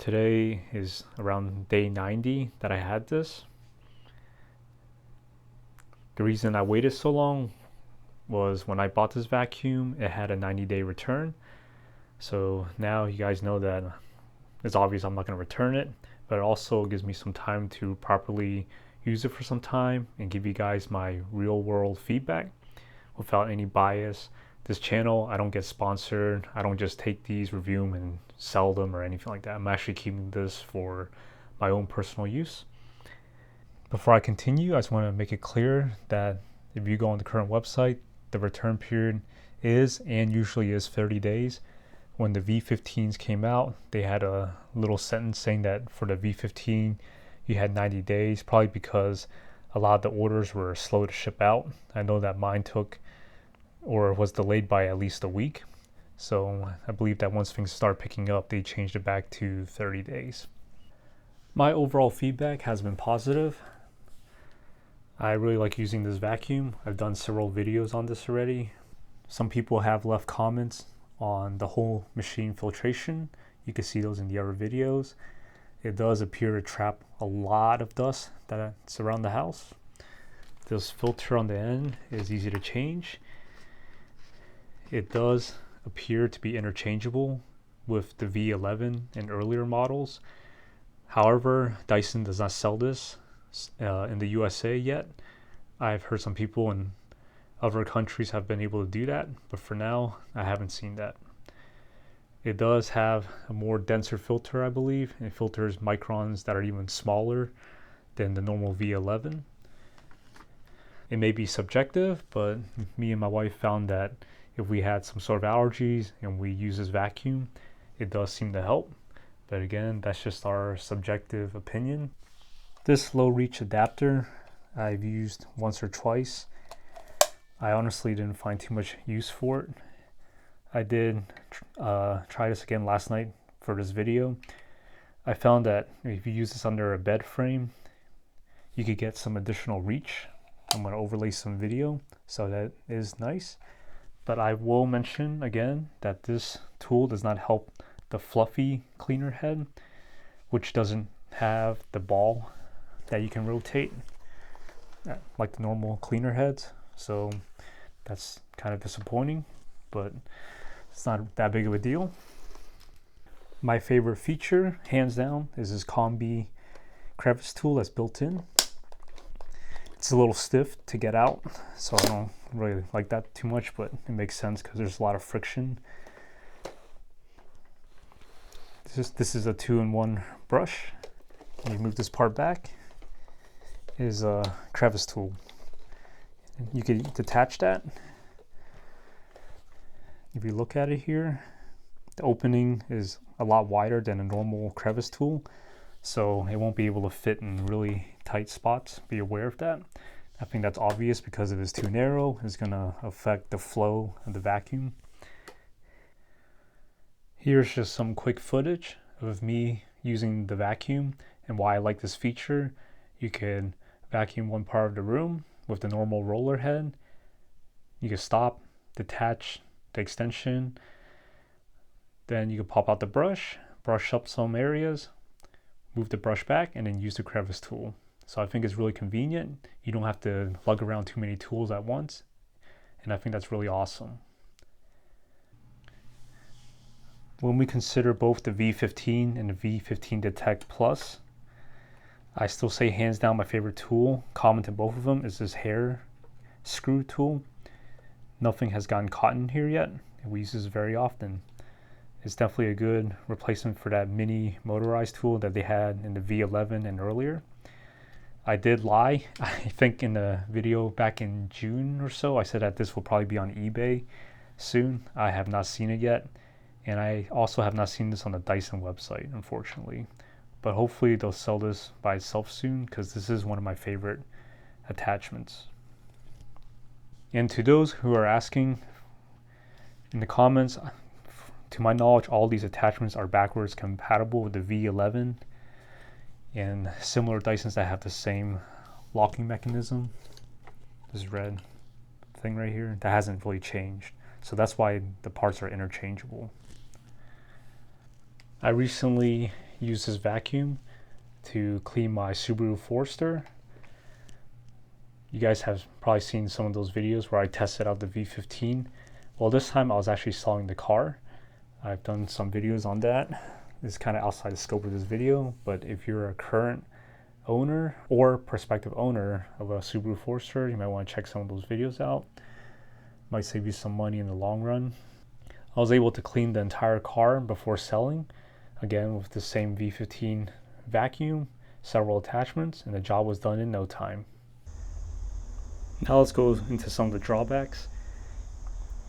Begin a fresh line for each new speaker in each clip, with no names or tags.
Today is around day 90 that I had this. The reason I waited so long was when I bought this vacuum, it had a 90-day return. So now you guys know that it's obvious I'm not going to return it, but it also gives me some time to properly use it for some time and give you guys my real world feedback without any bias. This channel, I don't get sponsored. I don't just take these, review them, and sell them or anything like that. I'm actually keeping this for my own personal use. Before I continue, I just want to make it clear that if you go on the current website, the return period is and usually is 30 days. When the V15s came out, they had a little sentence saying that for the V15, you had 90 days, probably because a lot of the orders were slow to ship out. I know that mine took or was delayed by at least a week. So I believe that once things start picking up, they changed it back to 30 days. My overall feedback has been positive. I really like using this vacuum. I've done several videos on this already. Some people have left comments on the whole machine filtration. You can see those in the other videos. It does appear to trap a lot of dust that's around the house. This filter on the end is easy to change. It does appear to be interchangeable with the V11 and earlier models. However, Dyson does not sell this in the USA yet. I've heard some people in other countries have been able to do that, but for now, I haven't seen that. It does have a more denser filter, I believe. It filters microns that are even smaller than the normal V11. It may be subjective, but me and my wife found that if we had some sort of allergies and we use this vacuum, it does seem to help. But again, that's just our subjective opinion. This low reach adapter I've used once or twice. I honestly didn't find too much use for it. I did try this again last night for this video. I found that if you use this under a bed frame, you could get some additional reach. I'm going to overlay some video, so that is nice. But I will mention again that this tool does not help the fluffy cleaner head, which doesn't have the ball that you can rotate like the normal cleaner heads. So that's kind of disappointing, but it's not that big of a deal. My favorite feature, hands down, is this Combi-Crevice Tool that's built in. It's a little stiff to get out, so I don't really like that too much, but it makes sense because there's a lot of friction. This is a 2-in-1 brush. You move this part back, is a crevice tool. You can detach that. If you look at it here, the opening is a lot wider than a normal crevice tool, so it won't be able to fit in really tight spots. Be aware of that. I think that's obvious because if it's too narrow, it's going to affect the flow of the vacuum. Here's just some quick footage of me using the vacuum and why I like this feature. You can vacuum one part of the room with the normal roller head. You can stop, detach the extension, then you can pop out the brush up some areas, move the brush back, and then use the crevice tool. So I think it's really convenient. You don't have to lug around too many tools at once, and I think that's really awesome. When we consider both the V15 and the V15 Detect Plus, I still say hands down my favorite tool, common to both of them, is this hair screw tool. Nothing has gotten caught in here yet, and we use this very often. It's definitely a good replacement for that mini motorized tool that they had in the V11 and earlier. I did lie. I think in the video back in June or so, I said that this will probably be on eBay soon. I have not seen it yet. And I also have not seen this on the Dyson website, unfortunately. But hopefully they'll sell this by itself soon, because this is one of my favorite attachments. And to those who are asking in the comments, to my knowledge, all these attachments are backwards compatible with the V11 and similar Dysons that have the same locking mechanism. This red thing right here, that hasn't really changed. So that's why the parts are interchangeable. I recently use this vacuum to clean my Subaru Forester. You guys have probably seen some of those videos where I tested out the V15. Well, this time I was actually selling the car. I've done some videos on that. This is kind of outside the scope of this video, but if you're a current owner or prospective owner of a Subaru Forester, you might want to check some of those videos out. Might save you some money in the long run. I was able to clean the entire car before selling, again with the same V15 vacuum, several attachments, and the job was done in no time. Now let's go into some of the drawbacks.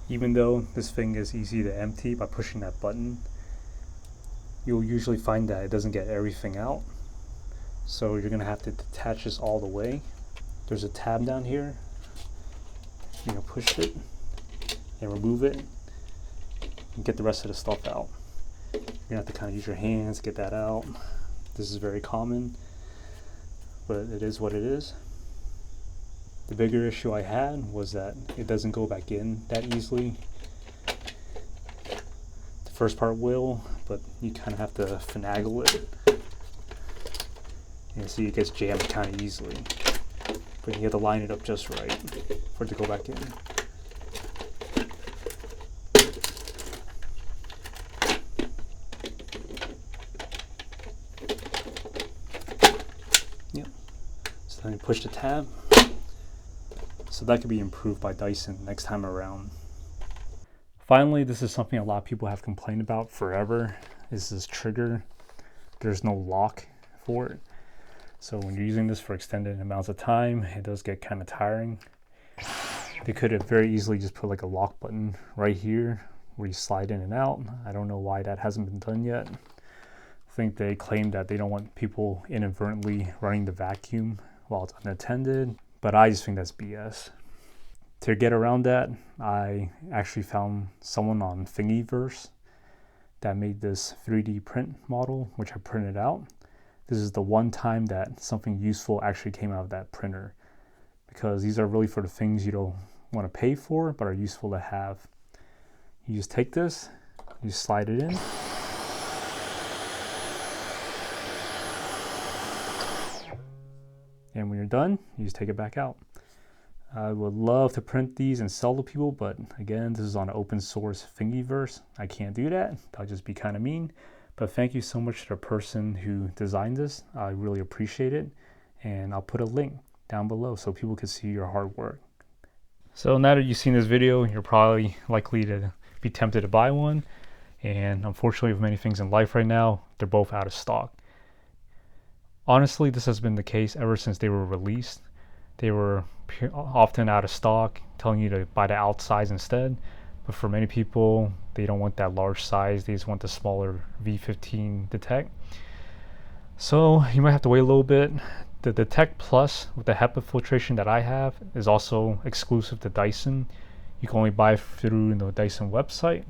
Even though this thing is easy to empty by pushing that button, you'll usually find that it doesn't get everything out. So you're going to have to detach this all the way. There's a tab down here. You're going to push it and remove it and get the rest of the stuff out. You're going to have to kind of use your hands to get that out. This is very common, but it is what it is. The bigger issue I had was that it doesn't go back in that easily. The first part will, but you kind of have to finagle it. You see it gets jammed kind of easily, but you have to line it up just right for it to go back in. Yep. So then you push the tab. So that could be improved by Dyson next time around. Finally, this is something a lot of people have complained about forever, is this trigger. There's no lock for it. So when you're using this for extended amounts of time, it does get kind of tiring. They could have very easily just put like a lock button right here where you slide in and out. I don't know why that hasn't been done yet. I think they claim that they don't want people inadvertently running the vacuum while it's unattended. But I just think that's BS. To get around that, I actually found someone on Thingiverse that made this 3D print model, which I printed out. This is the one time that something useful actually came out of that printer, because these are really for the things you don't want to pay for, but are useful to have. You just take this, you slide it in. And when you're done, you just take it back out. I would love to print these and sell to people, but again, this is on an open source Thingiverse. I can't do that. That'll just be kind of mean. But thank you so much to the person who designed this. I really appreciate it. And I'll put a link down below so people can see your hard work. So now that you've seen this video, you're probably likely to be tempted to buy one. And unfortunately, with many things in life right now, they're both out of stock. Honestly, this has been the case ever since they were released. They were often out of stock, telling you to buy the out size instead. But for many people, they don't want that large size. They just want the smaller V15 Detect. So you might have to wait a little bit. The Detect Plus with the HEPA filtration that I have is also exclusive to Dyson. You can only buy through the Dyson website.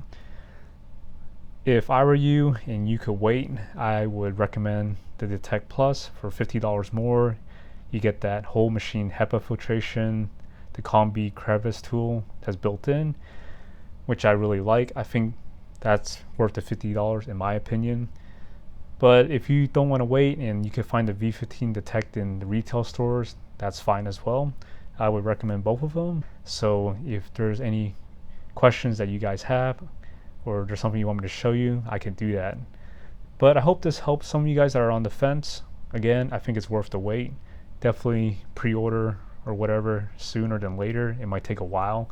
If I were you and you could wait, I would recommend the Detect Plus for $50 more. You get that whole machine HEPA filtration, the Combi-Crevice Tool that's built in, which I really like. I think that's worth the $50 in my opinion. But if you don't want to wait and you can find the V15 Detect in the retail stores, that's fine as well. I would recommend both of them. So if there's any questions that you guys have, or there's something you want me to show you, I can do that. But I hope this helps some of you guys that are on the fence. Again, I think it's worth the wait. Definitely pre-order or whatever sooner than later. It might take a while.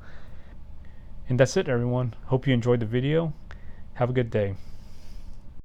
And that's it, everyone. Hope you enjoyed the video. Have a good day.